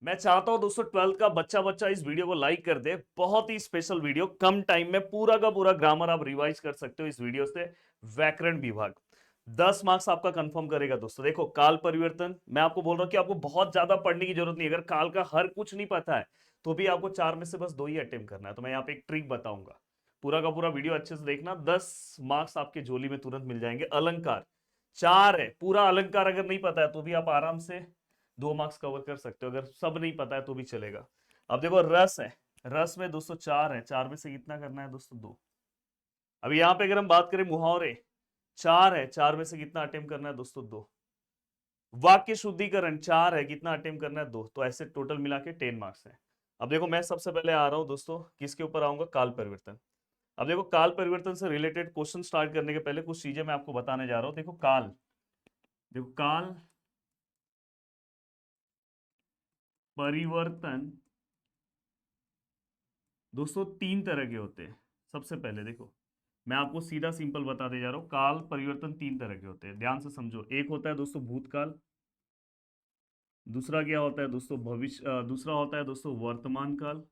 मैं चाहता हूं दोस्तों 12th का बच्चा बच्चा इस वीडियो को लाइक कर दे। बहुत ही स्पेशल वीडियो, कम टाइम में पूरा का पूरा ग्रामर आप रिवाइज कर सकते हो इस वीडियो से। व्याकरण विभाग 10 मार्क्स आपका कंफर्म करेगा दोस्तों। देखो काल परिवर्तन, मैं आपको बोल रहा हूं कि आपको बहुत ज्यादा पढ़ने की जरूरत नहीं। अगर काल का हर कुछ नहीं पता है तो भी आपको 4 में से बस 2 ही अटेम्प्ट करना है। तो मैं यहाँ पे एक ट्रिक बताऊंगा, पूरा का पूरा वीडियो अच्छे से देखना। 10 मार्क्स आपके झोली में तुरंत मिल जाएंगे। अलंकार 4 है, पूरा अलंकार अगर नहीं पता है तो भी आप आराम से 2 मार्क्स कवर कर सकते हो। अगर सब नहीं पता है तो भी चलेगा। अब देखो रस है, रस में दोस्तों 4 है, 4 में से कितना करना है दोस्तों? 2। अभी यहाँ पे अगर हम बात करें मुहावरे, 4 है, 4 में से कितना अटेम्प्ट करना है दोस्तों? 2। वाक्य शुद्धिकरण 4 है, कितना अटेम्प्ट करना है? 2। तो ऐसे टोटल मिला के 10 मार्क्स है। अब देखो मैं सबसे पहले आ रहा हूं दोस्तों, किसके ऊपर आऊंगा? काल परिवर्तन। अब देखो काल परिवर्तन से रिलेटेड क्वेश्चन स्टार्ट करने के पहले कुछ चीजें मैं आपको बताने जा रहा हूं। देखो काल, देखो काल परिवर्तन दोस्तों 3 तरह के होते हैं। सबसे पहले देखो, मैं आपको सीधा सिंपल बताते जा रहा हूं। काल परिवर्तन 3 तरह के होते हैं, ध्यान से समझो। एक होता है दोस्तों भूतकाल, दूसरा क्या होता है दोस्तों? भविष्य, दूसरा होता है दोस्तों वर्तमान काल,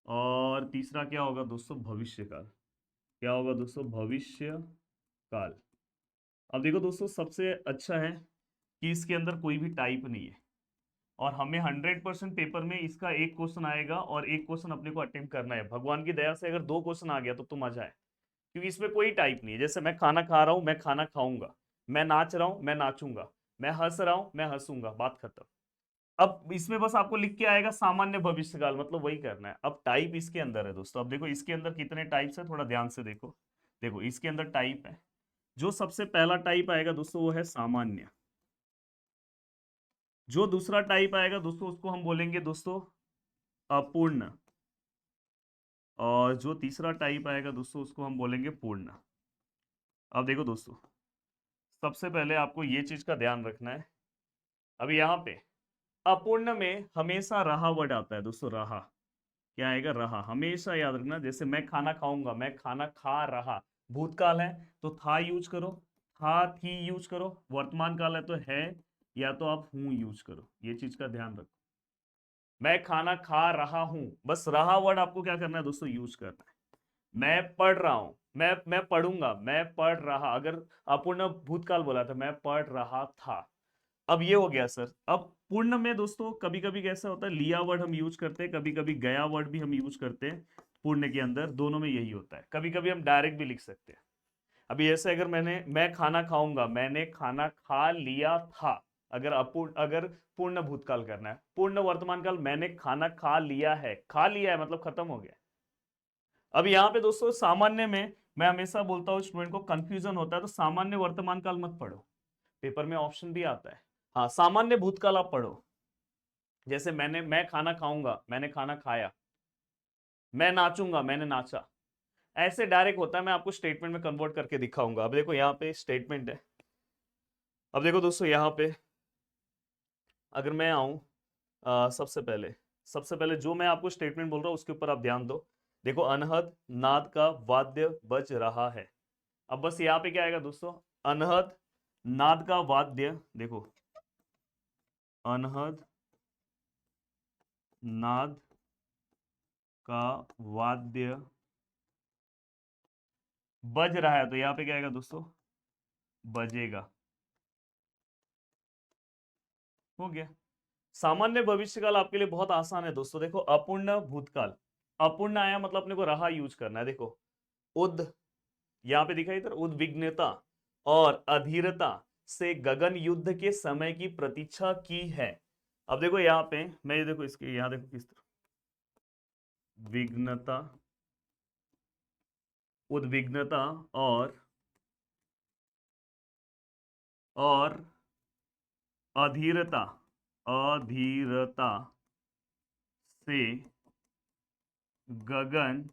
और तीसरा क्या होगा दोस्तों? भविष्य काल। क्या होगा दोस्तों? भविष्य काल। अब देखो दोस्तों, सबसे अच्छा है कि इसके अंदर कोई भी टाइप नहीं है, और हमें 100% पेपर में इसका एक क्वेश्चन आएगा और एक क्वेश्चन अपने को अटेम्प्ट करना है। भगवान की दया से अगर 2 क्वेश्चन आ गया तो मजा है, क्योंकि इसमें कोई टाइप नहीं है। जैसे मैं खाना खा रहा हूं, मैं खाना खाऊंगा। मैं नाच रहा हूं, मैं नाचूंगा। मैं हंस रहा हूं, मैं हंसूंगा। बात खत्म। अब इसमें बस आपको लिख के आएगा सामान्य भविष्यकाल, मतलब वही करना है। अब टाइप इसके अंदर है दोस्तों। अब देखो इसके अंदर कितने टाइप्स है, थोड़ा ध्यान से देखो। देखो इसके अंदर टाइप है, जो सबसे पहला टाइप आएगा दोस्तों वो है सामान्य। जो दूसरा टाइप आएगा दोस्तों उसको हम बोलेंगे दोस्तों अपूर्ण, और जो तीसरा टाइप आएगा दोस्तों उसको हम बोलेंगे पूर्ण। अब देखो दोस्तों, सबसे पहले आपको ये चीज का ध्यान रखना है। अभी यहाँ पे अपूर्ण में हमेशा रहा वर्ड आता है दोस्तों। रहा क्या आएगा? रहा। हमेशा याद रखना। जैसे मैं खाना खाऊंगा, मैं खाना खा रहा, भूतकाल है तो था यूज करो, था थी यूज करो। वर्तमान काल है तो है या तो आप हूं यूज करो। ये चीज का ध्यान रखो। मैं खाना खा रहा हूं, बस रहा वर्ड आपको क्या करना है दोस्तों? यूज करना है। मैं पढ़ रहा हूं, मैं पढ़ूंगा, मैं पढ़ रहा। अगर अपूर्ण भूतकाल बोला था, मैं पढ़ रहा था। अब ये हो गया सर। अब पूर्ण में दोस्तों कभी कभी कैसा होता है, लिया वर्ड हम यूज करते हैं, कभी कभी गया वर्ड भी हम यूज करते हैं। पूर्ण के अंदर दोनों में यही होता है। कभी कभी हम डायरेक्ट भी लिख सकते हैं। अभी ऐसे अगर मैं खाना खाऊंगा, मैंने खाना खा लिया था। अगर अपूर्ण, अगर पूर्ण भूतकाल करना है। पूर्ण वर्तमान काल, मैंने खाना खा लिया है। खा लिया है मतलब खत्म हो गया। अब यहाँ पे दोस्तों सामान्य में मैं हमेशा बोलता हूँ स्टूडेंट को कंफ्यूजन होता है, तो सामान्य वर्तमान काल मत पढ़ो। पेपर में ऑप्शन भी आता है। हाँ, सामान्य भूतकाल आप पढ़ो। जैसे मैं खाना खाऊंगा, मैंने खाना खाया। मैं नाचूंगा, मैंने नाचा। ऐसे डायरेक्ट होता है। मैं आपको स्टेटमेंट में कन्वर्ट करके दिखाऊंगा। अब देखो यहाँ पे स्टेटमेंट है। अब देखो दोस्तों यहाँ पे अगर मैं आऊं, सबसे पहले जो मैं आपको स्टेटमेंट बोल रहा हूँ उसके ऊपर आप ध्यान दो। देखो अनहद नाद का वाद्य बज रहा है। अब बस यहाँ पे क्या आएगा दोस्तों? अनहद नाद का वाद्य। देखो अनहद नाद का वाद्य बज रहा है, तो यहाँ पे क्या आएगा दोस्तों? बजेगा। हो गया। सामान्य भविष्यकाल आपके लिए बहुत आसान है दोस्तों। देखो अपूर्ण भूतकाल, अपूर्ण आया मतलब अपने को रहा यूज करना है। देखो उद, यहाँ पे दिखाई इधर, उद्विग्नता और अधीरता से गगन युद्ध के समय की प्रतीक्षा की है। अब देखो यहाँ पे मैं ये देखो इसके यहाँ देखो किस तरह, विघ्नता, उद्विग्नता और और अधीरता, अधीरता से गगन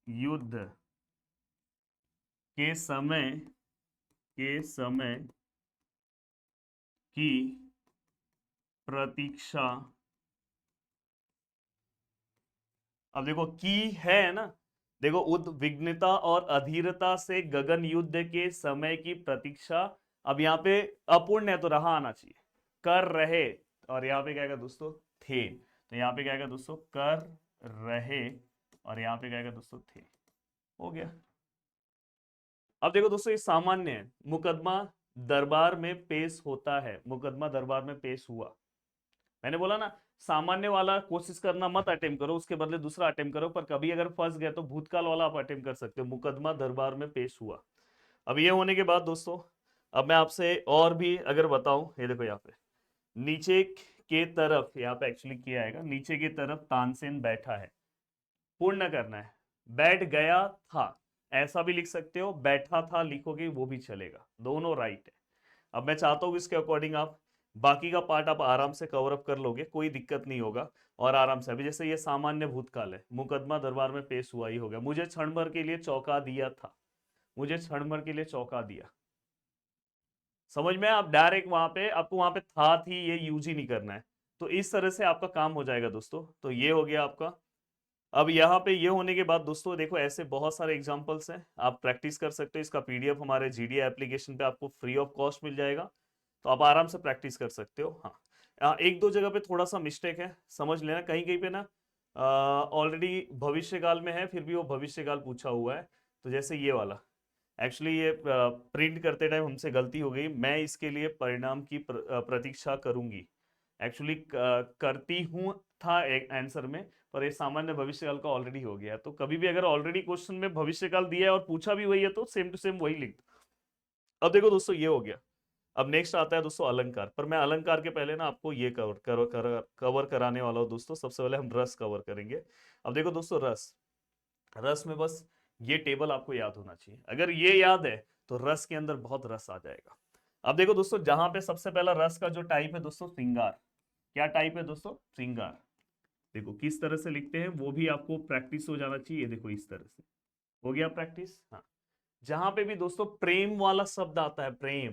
युद्ध के समय की प्रतीक्षा। अब देखो की है ना। देखो उद्विग्नता और अधीरता से गगन युद्ध के समय की प्रतीक्षा अब यहाँ पे अपूर्ण है तो रहा आना चाहिए, कर रहे, और यहाँ पे क्या आएगा दोस्तों, थे। तो यहाँ पे क्या आएगा दोस्तों, कर रहे, और यहाँ पे क्या आएगा दोस्तों, थे। हो गया। अब देखो दोस्तों, ये सामान्य है, मुकदमा दरबार में पेश होता है, मुकदमा दरबार में पेश हुआ। मैंने बोला ना, सामान्य वाला कोशिश करना मत अटेम्प्ट करो, उसके बदले दूसरा अटेम्प्ट करो, पर कभी अगर फंस गए तो भूतकाल वाला आप अटेम्प्ट कर सकते हो, मुकदमा दरबार में पेश हुआ। अब ये होने के बाद दोस्तों, अब मैं आपसे और भी अगर बताऊं, ये देखो यहाँ पे नीचे के तरफ, यहाँ पे एक्चुअली क्या आएगा, नीचे की तरफ तानसेन बैठा है, पूर्ण करना है, बैठ गया था, ऐसा भी लिख सकते हो, बैठा था लिखोगे वो भी चलेगा, दोनों राइट है। अब मैं चाहता हूँ इसके अकॉर्डिंग आप बाकी का पार्ट आप आराम से कवर अप कर लोगे, कोई दिक्कत नहीं होगा, और आराम से। अभी जैसे ये सामान्य भूतकाल है, मुकदमा दरबार में पेश हुआ ही हो गया, मुझे क्षण भर के लिए चौंका दिया था, मुझे क्षण भर के लिए चौंका दिया, समझ में? आप डायरेक्ट वहां पे, आपको वहां पे था थी ये यूज ही नहीं करना है। तो इस तरह से आपका काम हो जाएगा दोस्तों। तो ये हो गया आपका। अब यहाँ पे ये होने के बाद दोस्तों देखो, ऐसे बहुत सारे एग्जांपल्स हैं, आप प्रैक्टिस कर सकते हो, इसका पीडीएफ हमारे जीडी एप्लीकेशन पे आपको फ्री ऑफ कॉस्ट मिल जाएगा, तो आप आराम से प्रैक्टिस कर सकते हो। हाँ, एक दो जगह पे थोड़ा सा मिस्टेक है, समझ लेना, कहीं कहीं पे ना ऑलरेडी भविष्यकाल में है, फिर भी वो भविष्यकाल पूछा हुआ है। तो जैसे ये वाला, एक्चुअली ये प्रिंट करते टाइम हमसे गलती हो गई, मैं इसके लिए परिणाम की प्रतीक्षा करूंगी, एक्चुअली करती हूँ था एक आंसर में, पर ये सामान्य भविष्यकाल का ऑलरेडी हो गया। तो कभी भी अगर ऑलरेडी क्वेश्चन में भविष्यकाल दिया है और पूछा भी वही है तो सेम टू सेम वही लिख दो। अब देखो दोस्तों, ये हो गया। अब नेक्स्ट आता है दोस्तों अलंकार, पर मैं अलंकार के पहले ना आपको ये कवर कराने वाला हूँ दोस्तों। सबसे पहले हम रस कवर करेंगे। अब देखो दोस्तों, रस, रस में बस ये टेबल आपको याद होना चाहिए, अगर ये याद है तो रस के अंदर बहुत रस आ जाएगा। अब देखो दोस्तों, जहां पे सबसे पहला रस का जो टाइप है दोस्तों, श्रृंगार। क्या टाइप है दोस्तों? श्रृंगार। देखो किस तरह से लिखते हैं वो भी आपको प्रैक्टिस हो जाना चाहिए। देखो इस तरह से हो गया प्रैक्टिस। हाँ, जहां पे भी दोस्तों प्रेम वाला शब्द आता है, प्रेम,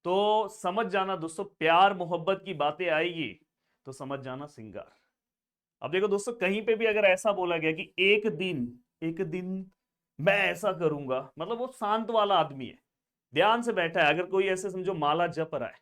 तो समझ जाना दोस्तों, प्यार मोहब्बत की बातें आएगी तो समझ जाना श्रृंगार। अब देखो दोस्तों, कहीं पे भी अगर ऐसा बोला गया कि एक दिन मैं ऐसा करूंगा, मतलब वो शांत वाला आदमी है, ध्यान से बैठा है। अगर कोई ऐसे समझो माला जप रहा है,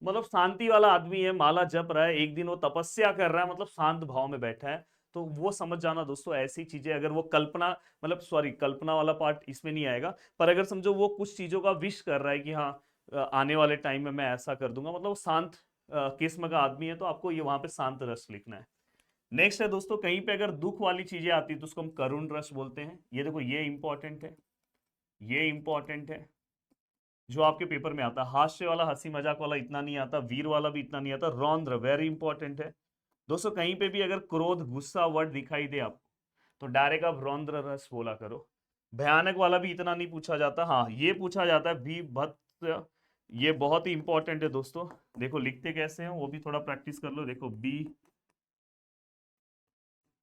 मतलब शांति वाला आदमी है, माला जप रहा है, एक दिन वो तपस्या कर रहा है, मतलब शांत भाव में बैठा है, तो वो समझ जाना दोस्तों ऐसी चीजें। अगर वो कल्पना, मतलब सॉरी, कल्पना वाला पार्ट इसमें नहीं आएगा, पर अगर समझो वो कुछ चीजों का विश कर रहा है कि हाँ आने वाले टाइम में मैं ऐसा कर दूंगा, मतलब वो शांत किस्म का आदमी है, तो आपको ये वहां पे शांत रस लिखना है। नेक्स्ट है दोस्तों, कहीं पे अगर दुख वाली चीजें आती है तो उसको हम करुण रस बोलते हैं। ये देखो, ये इंपॉर्टेंट है, ये इंपॉर्टेंट है, जो आपके पेपर में आता है। हास्य वाला, हंसी मजाक वाला इतना नहीं आता, वीर वाला भी इतना नहीं आता। रौद्र वेरी इंपॉर्टेंट है दोस्तों। कहीं पे भी अगर क्रोध गुस्सा वर्ड दिखाई दे आपको, तो डायरेक्ट आप रौद्र रस बोला करो। भयानक वाला भी इतना नहीं पूछा जाता, हाँ ये पूछा जाता है भी भत्स, ये बहुत ही इंपॉर्टेंट है दोस्तों। देखो लिखते कैसे हैं वो भी थोड़ा प्रैक्टिस कर लो। देखो बी,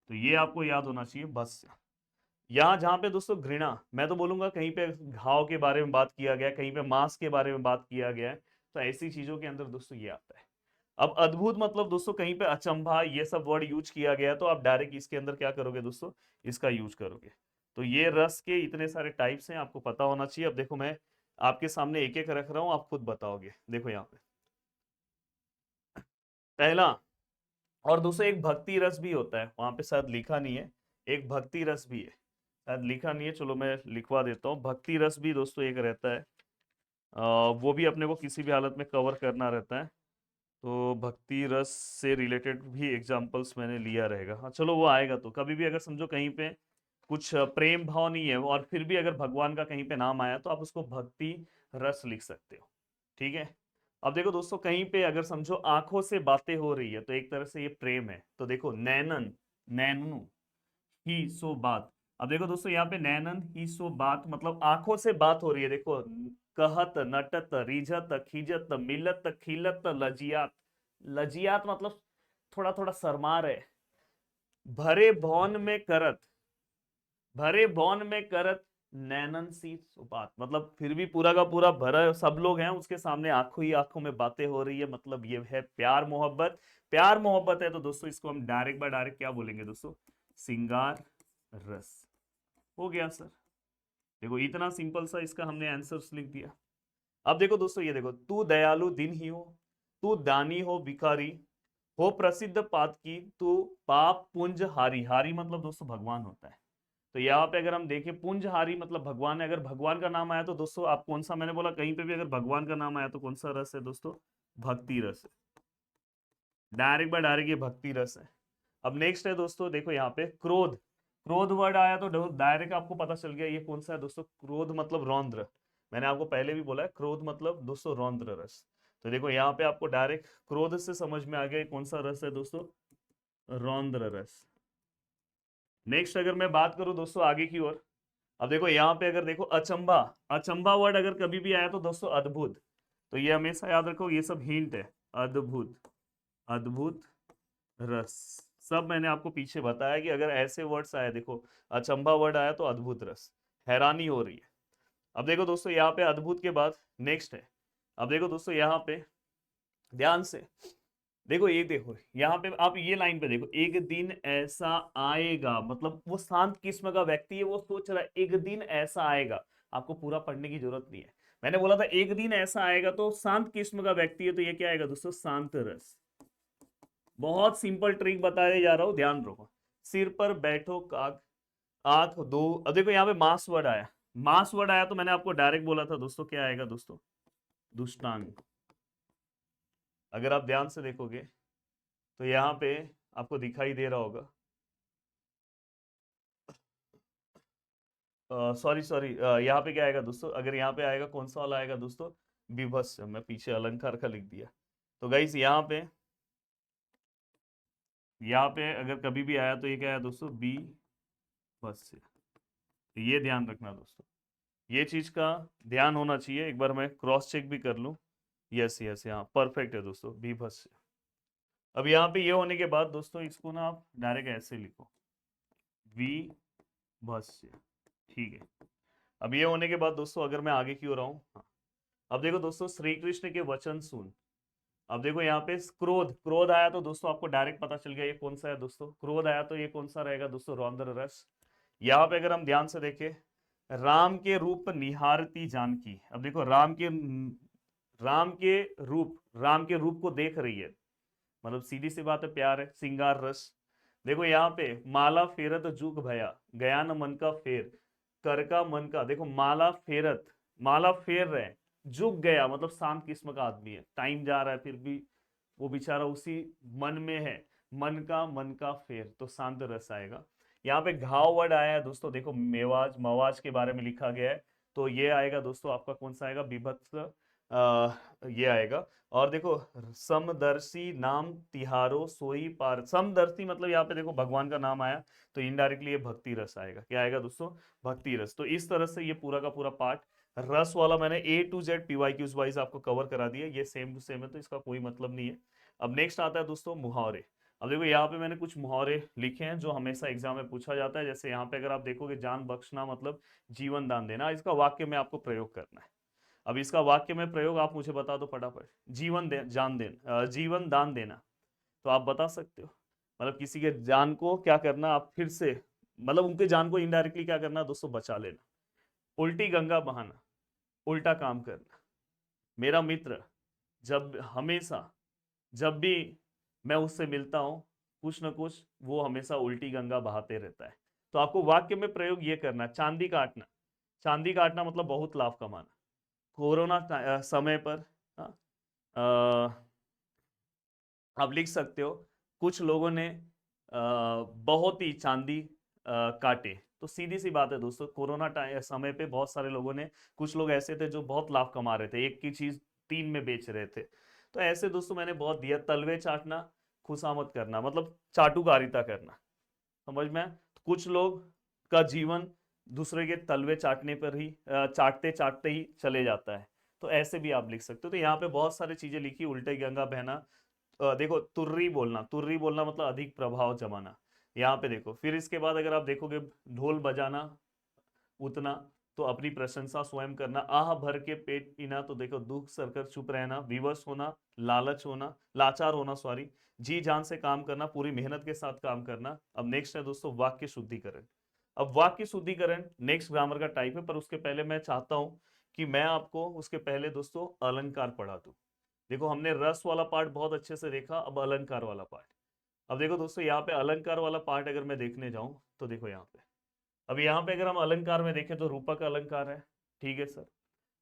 तो ये आपको याद होना चाहिए बस। यहाँ जहाँ पे दोस्तों घृणा, मैं तो बोलूंगा कहीं पे घाव के बारे में बात किया गया, कहीं पे मांस के बारे में बात किया गया है, तो ऐसी चीजों के अंदर दोस्तों ये आता है। अब अद्भुत मतलब दोस्तों, कहीं पे अचंभा, ये सब वर्ड यूज किया गया है, तो आप डायरेक्ट इसके अंदर क्या करोगे दोस्तों, इसका यूज करोगे। तो ये रस के इतने सारे टाइप्स हैं, आपको पता होना चाहिए। अब देखो मैं आपके सामने एक एक रख रहा हूँ, आप खुद बताओगे। देखो यहाँ पे पहला, और दूसरा एक भक्ति रस भी होता है, वहां पे शायद लिखा नहीं है, एक भक्ति रस भी है, शायद लिखा नहीं है, चलो मैं लिखवा देता हूँ। भक्ति रस भी दोस्तों एक रहता है, वो भी अपने को किसी भी हालत में कवर करना रहता है। तो भक्ति रस से रिलेटेड भी एग्जांपल्स मैंने लिया रहेगा। हाँ चलो, वो आएगा। तो कभी भी अगर समझो कहीं पे कुछ प्रेम भाव नहीं है और फिर भी अगर भगवान का कहीं पे नाम आया, तो आप उसको भक्ति रस लिख सकते हो, ठीक है। अब देखो दोस्तों, कहीं पे अगर समझो आंखों से बातें हो रही है, तो एक तरह से ये प्रेम है। तो देखो नैनन, नैनू ही सो बात। अब देखो दोस्तों, यहाँ पे नैनन ही सो बात, मतलब आंखों से बात हो रही है। देखो, कहत नटत रिझत खिजत मिलत खिलत लजियात। लजियात मतलब थोड़ा थोड़ा शर्मा रहे। भरे भवन में करत, भरे भवन में करत नैनन सी बात, मतलब फिर भी पूरा का पूरा भरा, सब लोग हैं उसके सामने, आंखों ही आंखों में बातें हो रही है, मतलब ये है प्यार मोहब्बत। प्यार मोहब्बत है तो दोस्तों इसको हम डायरेक्ट बाय डायरेक्ट क्या बोलेंगे दोस्तों, सिंगार रस। हो गया सर। देखो इतना सिंपल सा इसका हमने आंसर्स लिख दिया। अब देखो दोस्तों, ये देखो, तू दयालु दिन ही हो, तू दानी हो भिखारी, हो प्रसिद्ध पातकी, तू पाप पुंज हारी। हारी मतलब दोस्तों भगवान होता है। तो यहाँ पे अगर हम देखें पुंजहारी मतलब भगवान है। अगर भगवान का नाम आया तो दोस्तों आप कौन सा, मैंने बोला कहीं पे भी अगर भगवान का नाम आया तो कौन सा रस है दोस्तों? भक्ति रस है। डायरेक्ट बाय डायरेक्ट ये भक्ति रस है। अब नेक्स्ट है दोस्तों, देखो यहाँ पे क्रोध। क्रोध वर्ड आया तो डायरेक्ट आपको पता चल गया ये कौन सा है दोस्तों? क्रोध मतलब रौद्र। मैंने आपको पहले भी बोला है क्रोध मतलब दोस्तों रौद्र रस। तो देखो यहाँ पे आपको डायरेक्ट क्रोध से समझ में आ गया कौन सा रस है दोस्तों? रौद्र रस। नेक्स्ट अगर मैं बात करूं दोस्तों आगे की ओर, अब देखो यहाँ पे अगर देखो अचंबा, अचंबा वर्ड अगर कभी भी आया तो दोस्तों अद्भुत। तो ये हमेशा याद रखो, ये सब हिंट है। अद्भुत, अद्भुत रस, सब मैंने आपको पीछे बताया कि अगर ऐसे वर्ड्स आए, देखो अचंबा वर्ड आया तो अद्भुत रस, हैरानी हो रही है। अब देखो दोस्तों यहाँ पे अद्भुत के बाद नेक्स्ट है, अब देखो दोस्तों यहाँ पे ध्यान से देखो, ये देखो यहाँ पे आप ये लाइन पे देखो, एक दिन ऐसा आएगा, मतलब वो शांत किस्म का व्यक्ति है, वो सोच रहा है एक दिन ऐसा आएगा। आपको पूरा पढ़ने की जरूरत नहीं है, मैंने बोला था एक दिन ऐसा आएगा, तो शांत किस्म का व्यक्ति है, तो ये क्या आएगा दोस्तों? शांत रस। बहुत सिंपल ट्रिक बताया जा रहा हूं, ध्यान रखो। सिर पर बैठो काग, आंख दो। अब देखो यहाँ पे मास वर्ड आया, मास वर्ड आया तो मैंने आपको डायरेक्ट बोला था दोस्तों क्या आएगा दोस्तों? दुष्टांग। अगर आप ध्यान से देखोगे तो यहाँ पे आपको दिखाई दे रहा होगा, सॉरी सॉरी, यहाँ पे क्या आएगा दोस्तों? अगर यहाँ पे आएगा कौन सा वाला आएगा दोस्तों? विभत्स। मैं पीछे अलंकार का लिख दिया। तो गाइस यहाँ पे अगर कभी भी आया तो ये क्या है दोस्तों? बी बस से। तो ये ध्यान रखना दोस्तों, ये चीज का ध्यान होना चाहिए। एक बार मैं क्रॉस चेक भी कर लूं। यस यस, यहाँ परफेक्ट है दोस्तों, बी बस से। अब यहाँ पे ये होने के बाद दोस्तों इसको ना आप डायरेक्ट ऐसे लिखो, वी बस से। ठीक है। अब ये होने के बाद दोस्तों अगर मैं आगे की ओर आऊं, हाँ। अब देखो दोस्तों, श्री कृष्ण के वचन सुन। अब देखो यहाँ पे क्रोध, क्रोध आया तो दोस्तों आपको डायरेक्ट पता चल गया ये कौन सा है दोस्तों? क्रोध आया तो ये कौन सा रहेगा दोस्तों? रौद्र रस। यहाँ पे अगर हम ध्यान से देखें, राम के रूप निहारती जानकी। अब देखो राम के रूप को देख रही है, मतलब सीधी सी बात है, प्यार है, सिंगार रस। देखो यहाँ पे माला फेरत जुग भया, गया न मन का फेर, कर का मन का। देखो माला फेरत, माला फेर रहे, जुग गया मतलब शांत किस्म का आदमी है, टाइम जा रहा है फिर भी वो बेचारा उसी मन में है, मन का फेर, तो शांत रस आएगा। यहाँ पे घाव वर्ड आया है दोस्तों, देखो मेवाज, मवाज के बारे में लिखा गया है, तो ये आएगा दोस्तों आपका कौन सा आएगा? विभत्स, ये आएगा। और देखो समदर्शी नाम तिहारो सोई पार, समदर्शी मतलब यहाँ पे देखो भगवान का नाम आया, तो इनडायरेक्टली ये भक्ति रस आएगा। क्या आएगा दोस्तों? भक्ति रस। तो इस तरह से ये पूरा का पूरा पार्ट रस वाला मैंने A to Z PYQs wise आपको कवर करा दिया, ये सेम टू सेम है तो इसका कोई मतलब नहीं है। अब नेक्स्ट आता है दोस्तों मुहावरे। अब देखो यहाँ पे मैंने कुछ मुहावरे लिखे हैं जो हमेशा एग्जाम में पूछा जाता है। जैसे यहाँ पे अगर आप देखोगे, जान बख्शना मतलब जीवन दान देना, इसका वाक्य में आपको प्रयोग करना है। अब इसका वाक्य में प्रयोग आप मुझे बता दो फटाफट। जीवन दान देना, तो आप बता सकते हो, मतलब किसी के जान को क्या करना, आप फिर से मतलब उनके जान को इनडायरेक्टली क्या करना दोस्तों? बचा लेना। उल्टी गंगा बहाना, उल्टा काम करना। मेरा मित्र जब हमेशा, जब भी मैं उससे मिलता हूं, कुछ ना कुछ वो हमेशा उल्टी गंगा बहाते रहता है। तो आपको वाक्य में प्रयोग ये करना। चांदी काटना, चांदी काटना मतलब बहुत लाभ कमाना। कोरोना समय पर, हाँ, आप लिख सकते हो कुछ लोगों ने बहुत ही चांदी काटे। तो सीधी सी बात है दोस्तों, कोरोना समय पे बहुत सारे लोगों ने, कुछ लोग ऐसे थे जो बहुत लाभ कमा रहे थे, एक की चीज 3 में बेच रहे थे। तो ऐसे दोस्तों मैंने बहुत दिया। तलवे चाटना, खुशामद करना मतलब चाटुकारिता करना, समझ में आया? तो कुछ लोग का जीवन दूसरे के तलवे चाटने पर ही, चाटते चाटते ही चले जाता है। तो ऐसे भी आप लिख सकते हो। तो यहाँ पे बहुत सारी चीजें लिखी। उल्टे गंगा बहना, देखो तुर्री बोलना, तुर्री बोलना मतलब अधिक प्रभाव जमाना। यहाँ पे देखो, फिर इसके बाद अगर आप देखोगे, ढोल बजाना उतना, तो अपनी प्रशंसा स्वयं करना। आह भर के पेट पीना, तो देखो दुख सरकर चुप रहना। विवश होना, लालच होना, लाचार होना सॉरी, जी जान से काम करना, पूरी मेहनत के साथ काम करना। अब नेक्स्ट है दोस्तों वाक्य शुद्धिकरण। अब वाक्य शुद्धिकरण नेक्स्ट ग्रामर का टाइप है, पर उसके पहले मैं चाहता हूं कि मैं आपको उसके पहले दोस्तों अलंकार पढ़ा दूं। देखो हमने रस वाला पार्ट बहुत अच्छे से देखा, अब अलंकार वाला पार्ट। अब देखो दोस्तों यहाँ पे अलंकार वाला पार्ट अगर मैं देखने जाऊं तो देखो यहाँ पे, अब यहाँ पे अगर हम अलंकार में देखें तो रूपक अलंकार है, ठीक है सर।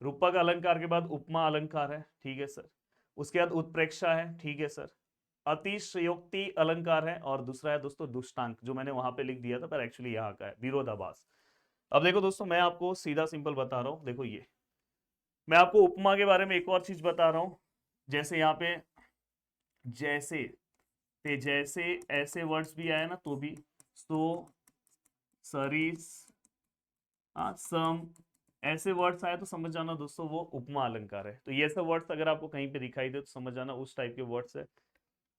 रूपक अलंकार के बाद उपमा अलंकार है, ठीक है सर। उसके बाद उत्प्रेक्षा है, ठीक है सर। अतिशयोक्ति अलंकार है, और दूसरा है दोस्तों दुष्टांत, जो मैंने वहां पे लिख दिया था पर एक्चुअली यहाँ का है विरोधाभास। अब देखो दोस्तों मैं आपको सीधा सिंपल बता रहा हूँ, देखो ये मैं आपको उपमा के बारे में एक और चीज बता रहा हूँ। जैसे यहाँ पे जैसे ते जैसे ऐसे वर्ड्स भी आए ना तो भी, सो, सरीस, हाँ, सम, ऐसे वर्ड्स आए तो समझ जाना दोस्तों वो उपमा अलंकार है। तो ये सब वर्ड्स अगर आपको कहीं पे दिखाई दे तो समझ जाना उस टाइप के वर्ड्स है।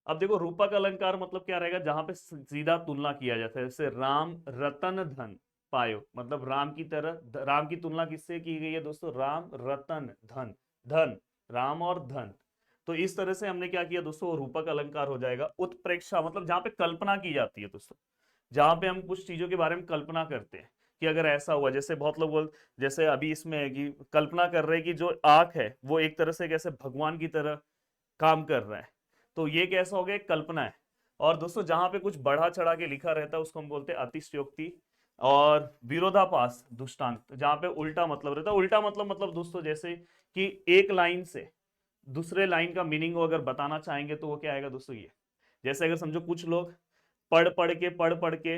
अब देखो रूपक अलंकार मतलब क्या रहेगा, जहां पे सीधा तुलना किया जाता है, जैसे राम रतन धन पायो, मतलब राम की तरह, राम की तुलना किससे की गई है दोस्तों, राम रतन धन, धन, राम और धन। तो इस तरह से हमने क्या किया दोस्तों, रूपक अलंकार हो जाएगा। उत्प्रेक्षा मतलब जहां पे कल्पना की जाती है दोस्तों, जहां पे हम कुछ चीजों के बारे में कल्पना करते हैं कि अगर ऐसा हुआ, जैसे बहुत लोग बोल, जैसे अभी इसमें है कि कल्पना कर रहे हैं कि जो आंख है वो एक तरह से कैसे भगवान की तरह काम कर रहा है, तो ये कैसा हो गया, एक कल्पना है। और दोस्तों जहां पे कुछ बढ़ा चढ़ा के लिखा रहता है उसको हम बोलते हैं अतिशयोक्ति। और विरोधाभास दुष्टांत, जहां पे उल्टा मतलब रहता है। उल्टा मतलब दोस्तों जैसे कि एक लाइन से दूसरे लाइन का मीनिंग वो अगर बताना चाहेंगे तो वो क्या आएगा दोस्तों, ये जैसे अगर समझो कुछ लोग पढ़ पढ़ के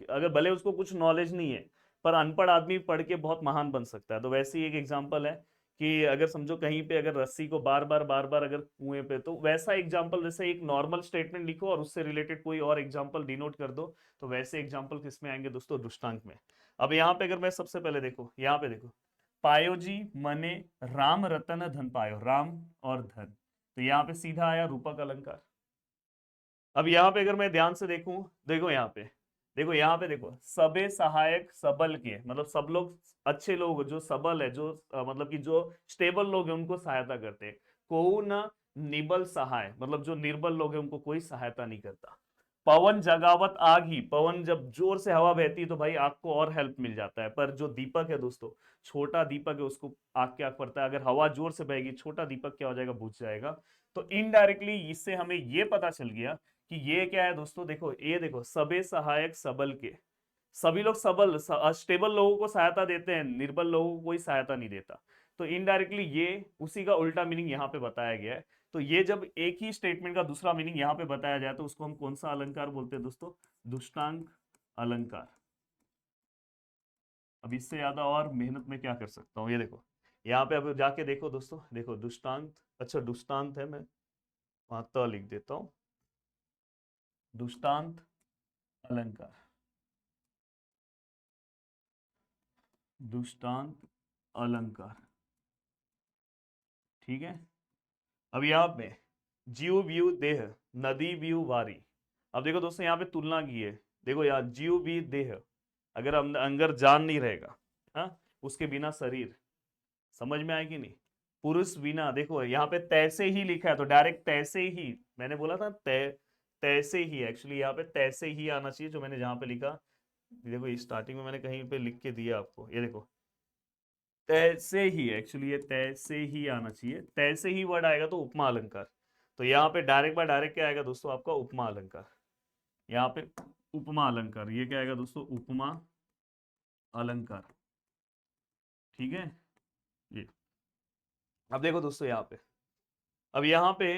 अगर भले उसको कुछ नॉलेज नहीं है, पर अनपढ़ आदमी पढ़ के बहुत महान बन सकता है। तो वैसे ही एक एग्जांपल है कि अगर समझो कहीं पे अगर रस्सी को बार बार अगर कुएं पे, तो वैसा एग्जांपल, जैसे एक नॉर्मल स्टेटमेंट लिखो और उससे रिलेटेड कोई और एग्जांपल डिनोट कर दो, तो वैसे एग्जांपल किस में आएंगे दोस्तों, दृष्टांत में। अब यहाँ पे अगर मैं सबसे पहले देखो, यहाँ पे देखो, पायो जी मने राम रतन धन पायो, राम और धन, तो यहाँ पे सीधा आया रूपक अलंकार। अब यहाँ पे अगर मैं ध्यान से देखूं, देखो यहाँ पे, देखो यहाँ पे देखो, सबे सहायक सबल के, मतलब सब लोग अच्छे लोग जो सबल है, जो मतलब कि जो स्टेबल लोग हैं उनको सहायता करते हैं। को न निबल सहाय, मतलब जो निर्बल लोग हैं उनको कोई सहायता नहीं करता। पवन जगावत आग ही, पवन जब जोर से हवा बहती है तो भाई आग को और हेल्प मिल जाता है, पर जो दीपक है दोस्तों, छोटा दीपक है, उसको आग क्या पड़ता है, अगर हवा जोर से बहेगी छोटा दीपक क्या हो जाएगा, बुझ जाएगा। तो इनडायरेक्टली इससे हमें ये पता चल गया कि ये क्या है दोस्तों, देखो ये देखो, सबे सहायक सबल के, सभी लोग सबल स्टेबल लोगों को सहायता देते हैं, निर्बल लोगों को कोई सहायता नहीं देता। तो इनडायरेक्टली ये उसी का उल्टा मीनिंग यहाँ पे बताया गया है। तो ये जब एक ही स्टेटमेंट का दूसरा मीनिंग यहाँ पे बताया जाए तो उसको हम कौन सा अलंकार बोलते हैं दोस्तों, दुष्टांत अलंकार। अब इससे ज्यादा और मेहनत में क्या कर सकता हूँ, ये देखो यहाँ पे अब जाके देखो दोस्तों, देखो दुष्टांत, अच्छा दुष्टांत है, मैं वहां तो लिख देता हूँ, दुष्टांत अलंकार, दुष्टांत अलंकार, ठीक है। अब यहाँ पे जीव व्यू देह, नदी व्यू वारी। अब देखो दोस्तों यहाँ पे तुलना की है, देखो यार जीव भी देह, अगर हम अंदर जान नहीं रहेगा, हाँ, उसके बिना शरीर, समझ में आएगी नहीं। पुरुष बिना, देखो यहाँ पे तैसे ही लिखा है तो डायरेक्ट तैसे ही, मैंने बोला था तै, तैसे ही, एक्चुअली यहाँ पे तैसे ही आना चाहिए जो मैंने जहाँ पे लिखा। देखो स्टार्टिंग में मैंने कहीं पे लिख के दिया आपको, ये देखो तैसे ही, एक्चुअली ये तैसे ही आना चाहिए, तैसे ही वर्ड आएगा तो उपमा अलंकार। तो यहाँ पे डायरेक्ट बाय डायरेक्ट क्या आएगा दोस्तों, आपका उपमा अलंकार। यहाँ पे उपमा अलंकार, ये क्या आएगा दोस्तों, उपमा अलंकार, ठीक है। ये अब देखो दोस्तों यहाँ पे, अब यहाँ पे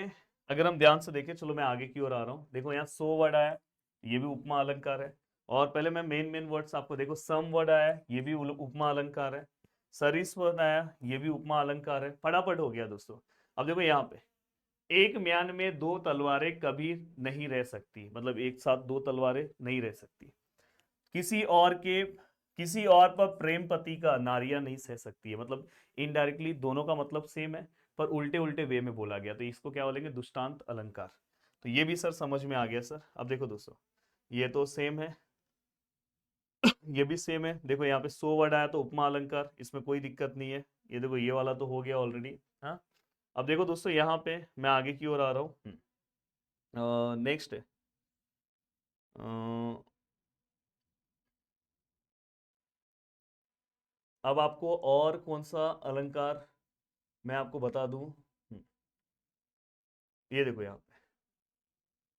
अगर हम ध्यान से देखें, चलो मैं आगे की ओर आ रहा हूँ, देखो यहाँ सो वर्ड आया, ये भी उपमा अलंकार है। और पहले मैं मेन मेन वर्ड्स आपको, देखो सम वर्ड आया, ये भी उपमा अलंकार है। सरिस वर्ड आया, ये भी उपमा अलंकार है। फटाफट हो गया दोस्तों। अब देखो यहाँ पे, एक म्यान में दो तलवारें कभी नहीं रह सकती, मतलब एक साथ दो तलवारें नहीं रह सकती। किसी और के, किसी और पर प्रेम पति का नारियां नहीं सह सकती है, मतलब इनडायरेक्टली दोनों का मतलब सेम है, पर उल्टे उल्टे वे में बोला गया, तो इसको क्या बोलेंगे, दुष्टांत अलंकार। तो ये भी सर समझ में आ गया सर। अब देखो दोस्तों, ये तो सेम है, ये भी सेम है। देखो यहाँ पे सो वर्ड आया तो उपमा अलंकार, इसमें कोई दिक्कत नहीं है। ये देखो ये वाला तो हो गया ऑलरेडी, हाँ। अब देखो दोस्तों यहाँ पे मैं आगे की ओर आ रहा हूँ, नेक्स्ट है, अब आपको और कौन सा अलंकार मैं आपको बता दूं। ये देखो यहाँ पे,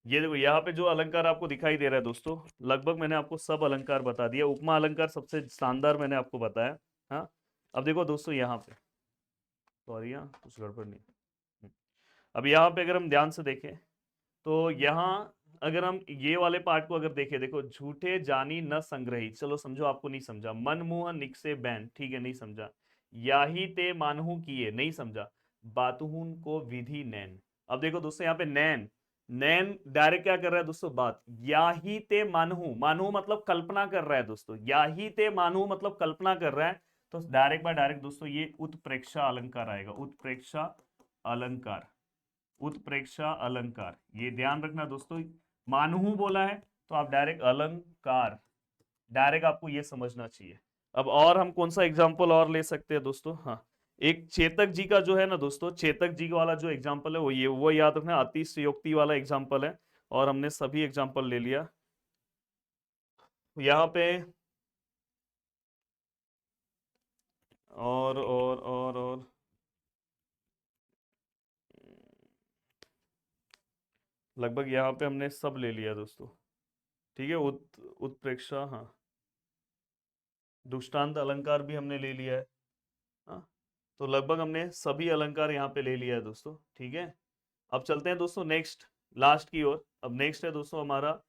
ये देखो यहाँ पे जो अलंकार आपको दिखाई दे रहा है दोस्तों, लगभग मैंने आपको सब अलंकार बता दिया। उपमा अलंकार सबसे शानदार मैंने आपको बताया। हाँ, अब देखो दोस्तों यहाँ पे, सॉरी यहाँ कुछ गड़बड़ नहीं। हम्म, अब यहाँ पे अगर हम ध्यान से देखें तो यहाँ अगर हम ये वाले पार्ट को अगर देखें, देखो झूठे जानी न संग्रही, चलो समझो आपको नहीं समझा। मनमुह निकसे बैन, ठीक है नहीं समझा। याही ते मानहु किए, नहीं समझा। बातुहुन को विधि नैन। अब देखो दोस्तों यहाँ पे नैन, नैन डायरेक्ट क्या कर रहा है दोस्तों, बात। याही ते मानहु, मानहु मतलब कल्पना कर रहा है दोस्तों, याही ते मानहु मतलब कल्पना कर रहा है। तो डायरेक्ट बाय डायरेक्ट दोस्तों ये उत्प्रेक्षा अलंकार आएगा, उत्प्रेक्षा अलंकार, उत्प्रेक्षा अलंकार। ये ध्यान रखना दोस्तों, मानहू बोला है तो आप डायरेक्ट अलंकार, डायरेक्ट आपको ये समझना चाहिए। अब और हम कौन सा एग्जांपल और ले सकते हैं दोस्तों, हाँ एक चेतक जी का जो है ना दोस्तों, चेतक जी वाला जो एग्जांपल है वो ये, वो याद रखना, अतिशयोक्ति वाला एग्जांपल है। और हमने सभी एग्जांपल ले लिया यहाँ पे। और लगभग यहाँ पे हमने सब ले लिया दोस्तों। ठीक है, उत्प्रेक्षा, हाँ दृष्टांत अलंकार भी हमने ले लिया है। हाँ, तो लगभग हमने सभी अलंकार यहाँ पे ले लिया है दोस्तों। ठीक है, अब चलते हैं दोस्तों नेक्स्ट, लास्ट की ओर। अब नेक्स्ट है दोस्तों हमारा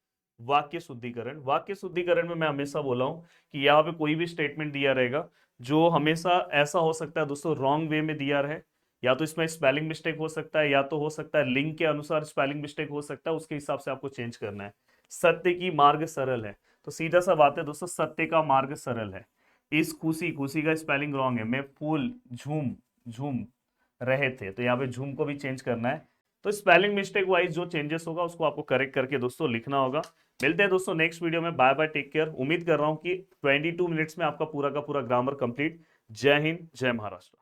वाक्य शुद्धिकरण। वाक्य शुद्धिकरण में मैं हमेशा बोला हूं कि यहाँ पे कोई भी स्टेटमेंट दिया रहेगा जो हमेशा ऐसा हो सकता है दोस्तों रॉन्ग वे में दिया रहे, या तो इसमें स्पेलिंग मिस्टेक हो सकता है, या तो हो सकता है लिंक के अनुसार स्पेलिंग मिस्टेक हो सकता है, उसके हिसाब से आपको चेंज करना है। सत्य की मार्ग सरल है, तो सीधा सा बात है दोस्तों, सत्य का मार्ग सरल है। इस खुशी, खुशी का स्पेलिंग रॉन्ग है। मैं फूल झूम, झूम रहे थे, तो यहाँ पे झूम को भी चेंज करना है। तो स्पेलिंग मिस्टेक वाइज जो चेंजेस होगा उसको आपको करेक्ट करके दोस्तों लिखना होगा। मिलते हैं दोस्तों नेक्स्ट वीडियो में, बाय बाय, टेक केयर। उम्मीद कर रहा हूं कि 22 मिनट्स में आपका पूरा का पूरा ग्रामर कंप्लीट। जय हिंद, जय महाराष्ट्र।